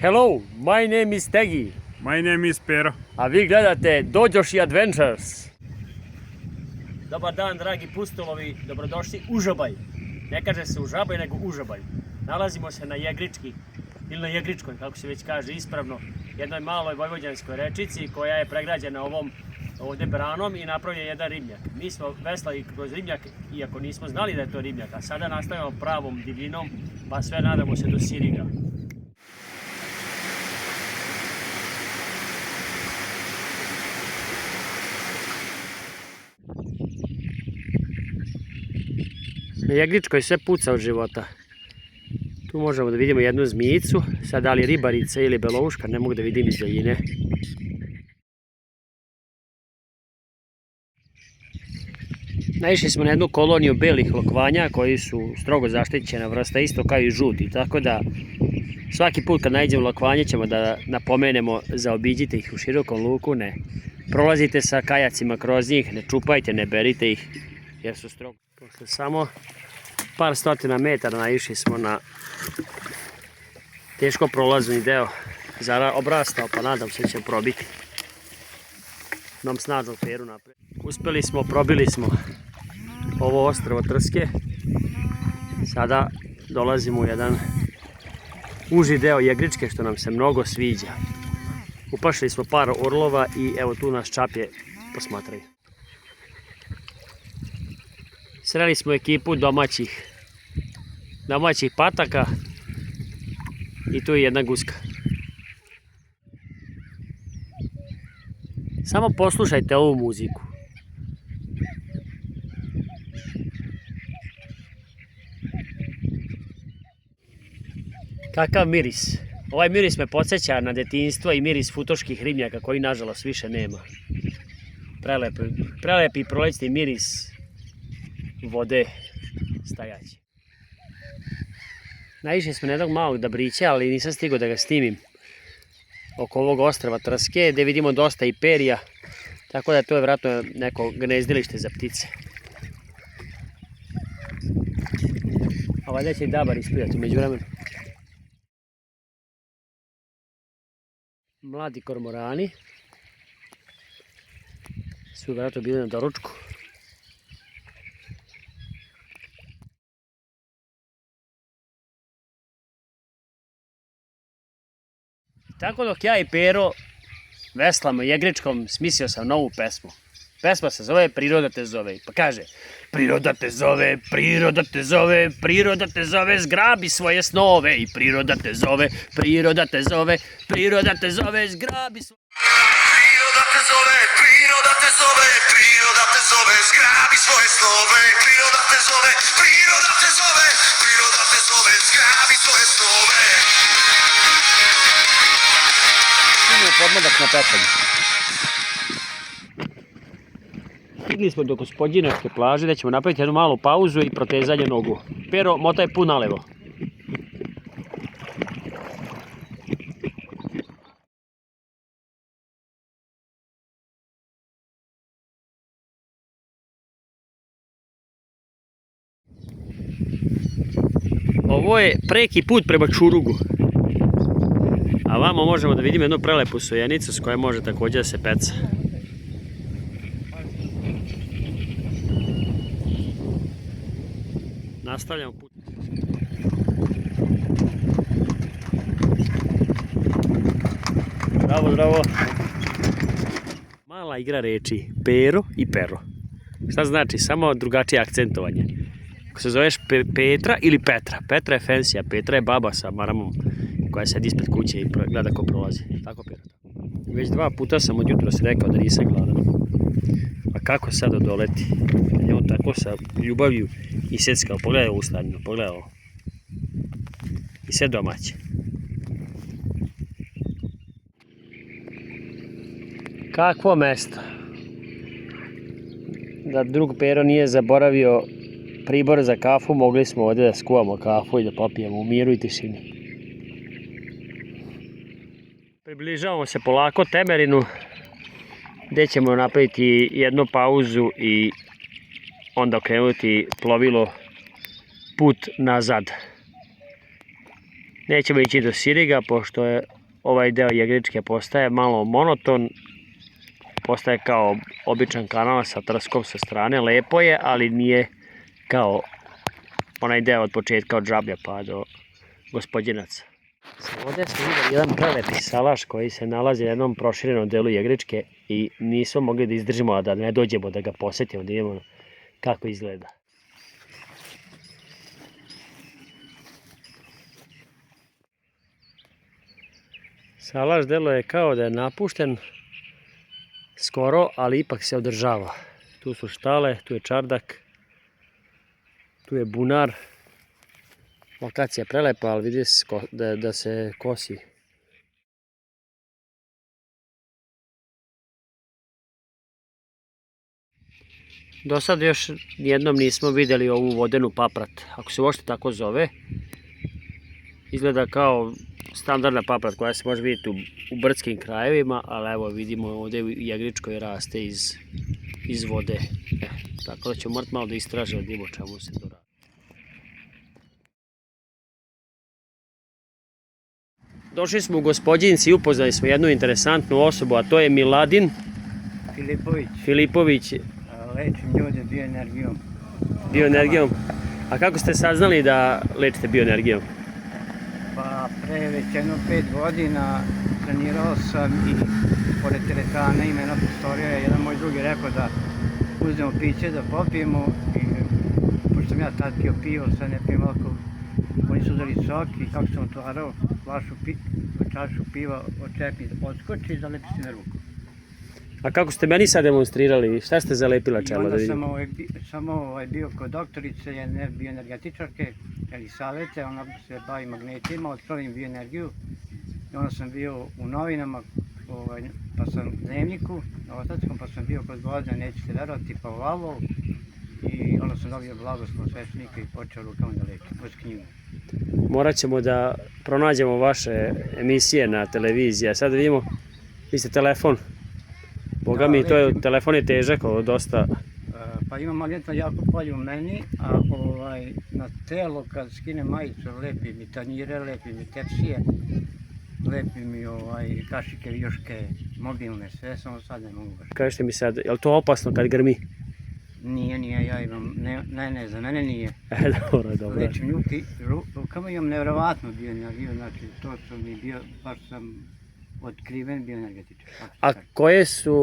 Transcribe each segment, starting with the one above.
Hello, my name is Tegi. My name is Pero. A vi gledate Dođoši Adventures. Dobar dan, dragi pustulovi, dobrodošli u Žabaj. Ne kaže se u Žabaj, nego u Žabaj. Nalazimo se na Jegrički, ili na Jegričkoj, kako se već kaže ispravno, jednoj maloj vojvođanskoj rečici koja je pregrađena ovdje branom i napravljen jedan ribnjak. Mi smo veslali kroz ribnjak, iako nismo znali da je to ribnjak, a sada nastavljamo pravom divljinom, pa sve nadamo se do Siriga. Na Jegričkoj sve puca od života. Tu možemo da vidimo jednu zmijicu, sad da li ribarica ili belouška, ne mogu da vidim iz daljine. Naišli smo na jednu koloniju belih lokvanja koji su strogo zaštićena vrsta, isto kao i žuti, tako da svaki put kad naiđemo lokvanje ćemo da napomenemo zaobiđite ih u širokom luku, ne prolazite sa kajacima kroz njih, ne čupajte, ne berite ih jer su strogo. Posle samo par stotina metara naišli smo na teško prolazni deo, obrastao, pa nadam se će probiti nam snažnog Peru napred. Uspeli smo, probili smo ovo ostrvo Trske, sada dolazimo u jedan uži deo Jegričke što nam se mnogo sviđa. Upašli smo par orlova i evo tu nas čapje posmatraju. Sreli smo ekipu domaćih pataka i tu je jedna guska. Samo poslušajte ovu muziku. Kakav miris. Ovaj miris me podsjeća na detinjstvo i miris futoških ribnjaka koji nažalost više nema. Prelepi prolećni miris vode stajaće. Naišli smo na jednog malog dabrića, ali nisam stigao da ga snimim oko ovog ostrva Trske, gdje vidimo dosta i perija, tako da to je vjerojatno neko gnezdilište za ptice. A valjda će i dabar isplivati u međuvremenu. Mladi kormorani su vjerojatno bili na doručku. Tako dok ja i Pero veslamo Jegričkom, smislio sam novu pesmu. Pesma se zove Priroda te zove. Pa kaže: priroda te zove, priroda te zove, priroda te zove, zgrabi svoje snove. I priroda te zove, priroda te zove, priroda te zove, zgrabi svoje... Priroda te zove, priroda te zove, priroda te zove, zgrabi svoje snove. Priroda te zove, priroda te zove, priroda te zove, zgrabi svoje snove. Podmodak na petanju. Stigli smo do Gospodinačke plaže gdje ćemo napraviti jednu malu pauzu i protezanje nogu. Pero, motaj pun nalevo. Ovo je preki put prema Čurugu. A vamo možemo da vidimo jednu prelepu sojenicu s kojom može također da se peca. Nastavljamo put. Bravo, bravo. Mala igra reči Pero i Pero. Šta znači? Samo drugačije akcentovanje. Ako se zoveš Petra ili Petra. Petra je fancy, a Petra je baba sa maramom koja sedi ispred kuće i gleda ko prolazi. Tako, Pero? Već 2 puta sam od jutra se rekao da nisam gladan. A kako sad odoleti? Je on tako sa ljubavlju i seckao. Pogledaj ovu staninu, pogledaj ovo. I sve domaće. Kakvo mesto. Da drug Pero nije zaboravio pribor za kafu, mogli smo ovdje da skuvamo kafu i da popijemo u miru i tišini. Približavamo se polako Temerinu, gdje ćemo napraviti jednu pauzu i onda okrenuti plovilo put nazad. Nećemo ići do Siriga, pošto je ovaj deo Jegričke postaje malo monoton. Postaje kao običan kanal sa trskom sa strane. Lepo je, ali nije kao onaj deo od početka od Žablja pa do Gospođinaca. Ovdje smo vidjeli jedan prelepi salaš koji se nalazi na jednom proširenom delu Jegričke i nismo mogli da izdržimo, a da ne dođemo da ga posjetimo, da vidimo kako izgleda. Salaš deluje kao da je napušten skoro, ali ipak se održava. Tu su štale, tu je čardak, tu je bunar. Lokacija je prelepa, ali vidi se da se kosi. Do sad još jednom nismo vidjeli ovu vodenu paprat, ako se uopšte tako zove. Izgleda kao standardna paprat koja se može vidjeti u brdskim krajevima, ali evo vidimo ovdje u Jegričkoj raste iz vode. Tako da ćemo morati malo da istražimo da vidimo čemu se to radi. Došli smo u Gospođinci i upoznali smo jednu interesantnu osobu, a to je Miladin Filipović. Lečim ljude bioenergijom. Bioenergijom. A kako ste saznali da lečite bioenergijom? Pa pre već jedno 5 godina trenirao sam i pored teretana ima jedna prostorija, jedan moj drugi rekao da uzmemo piće da popijemo i pošto sam ja tad pio pivo, sad ne pijem alkohol, oni su uzeli sok i kako sam otvarao čašu piva, očepi, odskoči i zalepi se na ruku. A kako ste meni sad demonstrirali? Šta ste zalepila I čelo da onda vidim? sam bio kod doktorice, jedne bioenergetičarke, Elisavete, ona se bavi magnetima, otkrila im bioenergiju. I onda sam bio u novinama, pa sam u Dnevniku, na Ostatskom, pa sam bio kod Gvozda, nećete verovati, pa ovalo. I onda sam dobio blagoslov sveštenika i počeo rukama da lečim, kroz knjigu. Morat ćemo da pronađemo vaše emisije na televiziji, a sad da vidimo, vi ste telefon. Boga mi, telefon je težak, dosta. Pa imam magnetno jako polje u meni, a na telo kad skinem majicu lepi mi tanjire, lepi mi tepsije, lepi mi kašike, vioške, mobilne, sve, samo sad ne mogu baš. Kažete mi sad, je li to opasno kad grmi? Nije, ja imam, ne, za mene nije. Dobro. Lečim rukama, imam nevjerovatnu bioenergiju, znači to su mi bio, baš sam otkriven bioenergetičar. A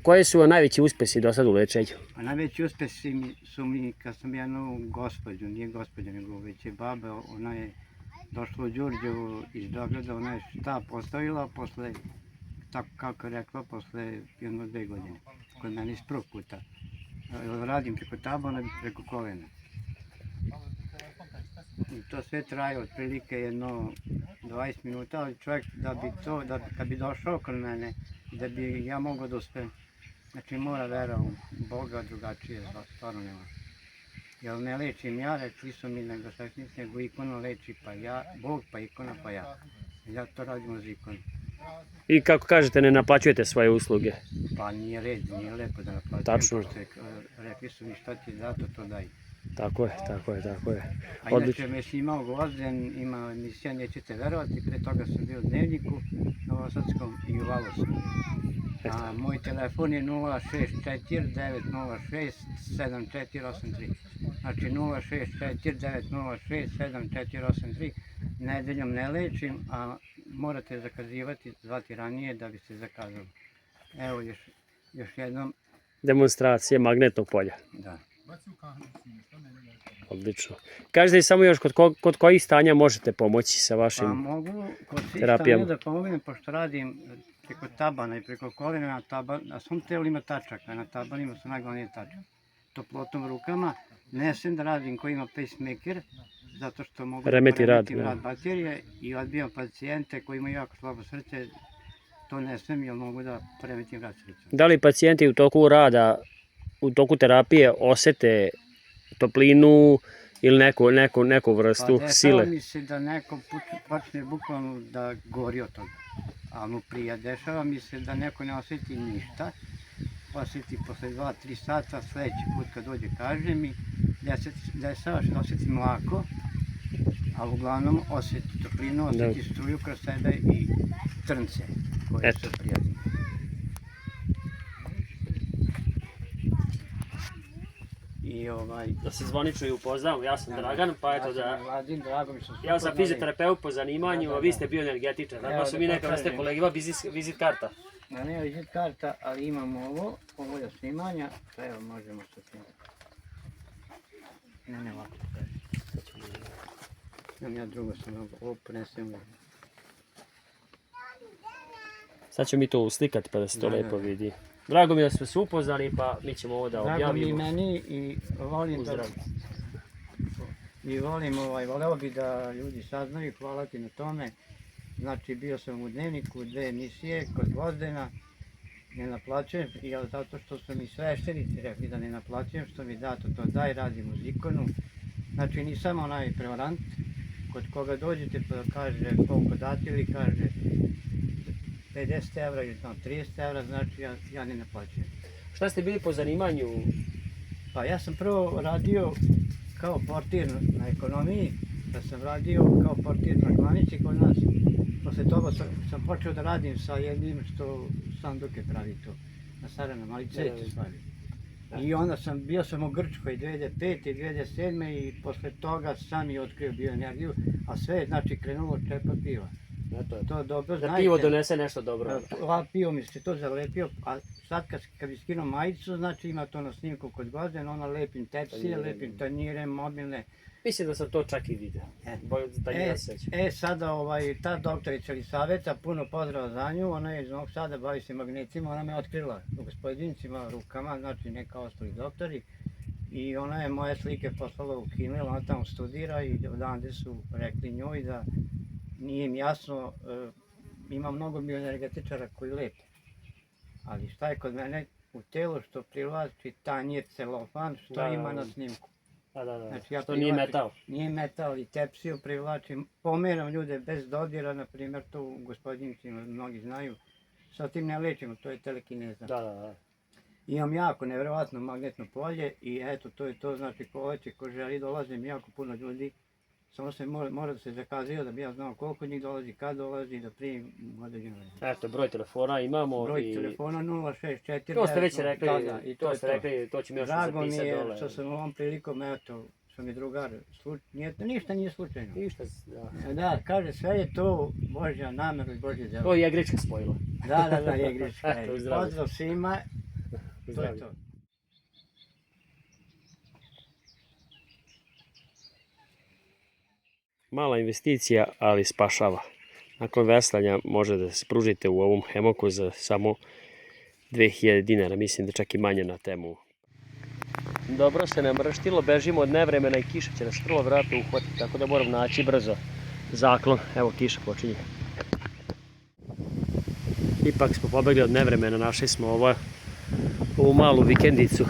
koje su najveći uspesi do sad u lečenju? A najveći uspesi su mi kad sam jednu gospođu, nije gospođa nego već je baba, ona je došla u Đurđevu iz Beograda, ona je šta postavila posle, tako kako je rekla, posle jedno 2 godine, kod mene iz prvog puta. Radim preko tabana, preko kolena. I to sve traje otprilike jedno 20 minuta, ali čovjek kad bi došao kod mene, da bi ja mogao da uspem, znači mora vera u Boga, drugačije, stvarno ne može. Jer ne lečim ja, rekli su mi nego svešnici, nego ikona leči pa ja, Bog pa ikona pa ja. Ja to radimo za ikonu. I kako kažete, ne naplaćujete svoje usluge? Pa nije red, nije lepo da naplaćujem. Tačno. Rekli su mi šta ti zato, to daj. Tako je. A inače me si imao Gvozden, ima emisija, nećete verovati, pre toga sam bio u Dnevniku, Novosadskom i u Valosu. A moj telefon je 064 906 7483. Znači 064 906 7483. Nedeljom ne lečim, a morate zakazivati, zvati ranije da biste zakazali. Evo još jednom. Demonstracije magnetnog polja. Da. Odlično. Kažete samo još kod kojih stanja možete pomoći sa vašim terapijama? Pa mogu kod svih stanja da pomognem, pošto radim preko tabana i preko kolena, na svom telu ima tačaka, na tabanima su najglavnije tačke. Toplotom rukama, ne sem da radim koji ima pacemaker, zato što mogu remeti rad baterije i odbijam pacijente koji imaju jako slabo srce, to ne sem jer mogu da poremetim rad srca. Da li pacijenti u toku rada, u toku terapije osete toplinu ili neku vrstu sile? Pa dešava mi se da neko počne bukvalno da govori o toga, a mu prija. Dešava mi se da neko ne osjeti ništa, osjeti posle 2-3 sata, sljedeći put kad dođe kaže mi, dešava se da osjetim lako ali uglavnom osjeti toplinu, osjeti struju kroz sebe i trnce koje su prijatne. Da se zvanično i upoznamo, ja sam Dragan, pa eto da... Ja sam fizioterapeut po zanimanju, a vi ste bioenergetičar, tako su mi neka vrste kolegiva vizit karta. Ne vizit karta, ali imamo ovo je snimanja, pa evo možemo se snimati. Ne, ovako kaže. Imam ja drugo sam, ovo prenesem. Sad ćemo mi to uslikati pa da se to lepo vidi. Drago mi da smo se upoznali, pa mi ćemo ovo da objavimo. Drago mi meni i volim da... I voleo bi da ljudi saznaju, hvala ti na tome. Znači bio sam u Dnevniku, 2 emisije kod Gvozdena, ne naplaćujem, zato što su mi sveštenici rekli da ne naplaćujem, što mi dato to daj, radim uz ikonu. Znači nisam onaj prevarant, kod koga dođete pa kaže koliko dati ili kaže 50 € ili 30 €, znači ja ne naplaćujem. Šta ste bili po zanimanju? Pa ja sam prvo radio kao portir na ekonomiji, da sam radio kao portir na klanici kod nas. Posle toga sam počeo da radim sa jednim što sanduke pravi to, na Saranama, ali cete stvari. I onda bio sam u Grčkoj 2005. i 2007. i posle toga sam i otkrio bioenergiju, a sve je znači krenulo od čepa piva. To dobro znajte. Da pivo donese nešto dobro. Pivo mi se to zalepio, a sad kad bi skinuo majicu, znači ima to na snimku kod Gvozdena, ona lepim tepsije, lepim tanjire, mobilne. Mislim da sam to čak i vidio. Sada ta doktorica Elisaveta, puno pozdrava za nju, ona je iz Novog Sada, bavi se magnetima, ona me otkrila u gospodincima, rukama, znači ne kao ostali doktori. I ona je moje slike poslala u Kinel, ona tamo studira i odande su rekli njoj da nije im jasno, ima mnogo bioenergetičara koji lepe. Ali šta je kod mene u telu što privlači tanjir celofan što ima na snimku. Što nije metal. Nije metal i tepsiju privlačim, pomeram ljude bez dodira, na primjer to u gospodinicima mnogi znaju. Sa tim ne lečimo, to je telekineza. Imam jako nevjerovatno magnetno polje i eto to je to, znači ko hoće, ko želi dolazim, jako puno ljudi. Samo se mora da se zakazio da bi ja znao koliko njih dolazi, kad dolazi i da primim određeno vreme. Eto, broj telefona imamo. Broj telefona 064. To ste već rekli, to ćemo još zapisati dole. Drago mi je što sam ovom prilikom, eto, što mi drugar, ništa nije slučajno. Ništa, da. Da, kaže sve je to Božja namera i Božje delo. To je Jegrička spojila. Da, Jegrička. Pozdrav svima, to je to. Mala investicija, ali spašava. Nakon veslanja može da se pružite u ovom hemoku za samo 2000 dinara, mislim da čak i manje na temu. Dobro se namrštilo, bežimo od nevremena i kiša će nas vrlo vjerojatno uhvatiti, tako da moram naći brzo zaklon. Evo kiša počinje. Ipak smo pobegli od nevremena, našli smo ovu malu vikendicu.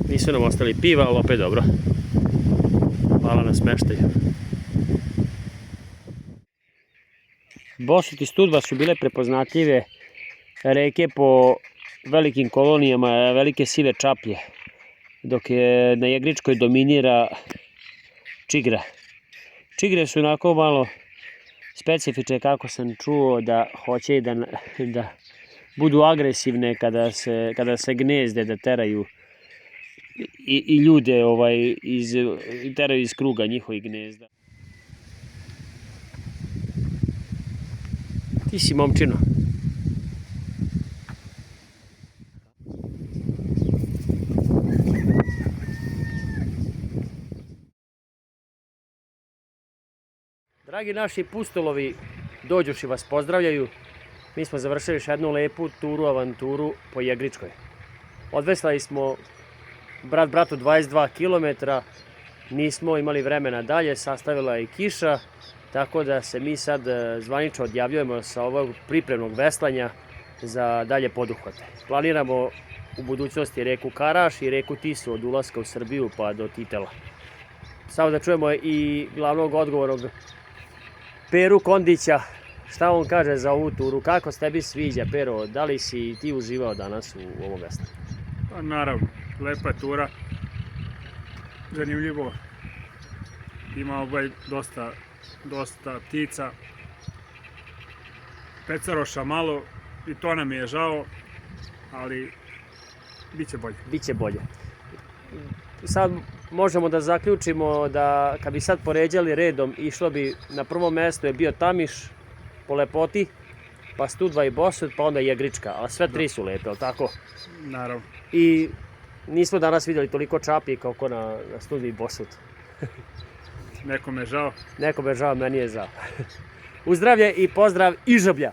Nisu nam ostali piva, ali opet dobro. Hvala na smeštaju. Bosut i Studva su bile prepoznatljive reke po velikim kolonijama, velike sive čaplje, dok je na Jegričkoj dominira čigra. Čigre su onako malo specifične, kako sam čuo, da hoće da budu agresivne kada se gnezde, da teraju i ljude teraju iz kruga njihovih gnezda. Ti si momčino. Dragi naši pustolovi, dođuši vas pozdravljaju. Mi smo završili još jednu lepu turu, avanturu po Jegričkoj. Odveslali smo brat bratu 22 km, nismo imali vremena dalje, sastavila je kiša, tako da se mi sad zvanično odjavljujemo sa ovog pripremnog veslanja za dalje poduhvate. Planiramo u budućnosti reku Karaš i reku Tisu od ulaska u Srbiju pa do Titela. Samo da čujemo i glavnog odgovornog Peru Kondića, šta on kaže za ovu turu, kako se tebi sviđa, Pero, da li si ti uživao danas u ovom veslanju? Pa naravno, lepa je tura, zanimljivo, ima dosta ptica. Pecaroša malo i to nam je žao, ali bit će bolje. Biće bolje. Sad možemo da zaključimo da kad bi sad poređali redom, išlo bi na prvom mjestu je bio Tamiš po lepoti, pa Studva i Bosut, pa onda Jegrička, ali sve tri su lepe, ali tako? Naravno. I nismo danas vidjeli toliko čapi kako na Studvi i Bosut. Nekome je žao. Nekome je žao, meni je žao. Uzdravlje i pozdrav Ižablja!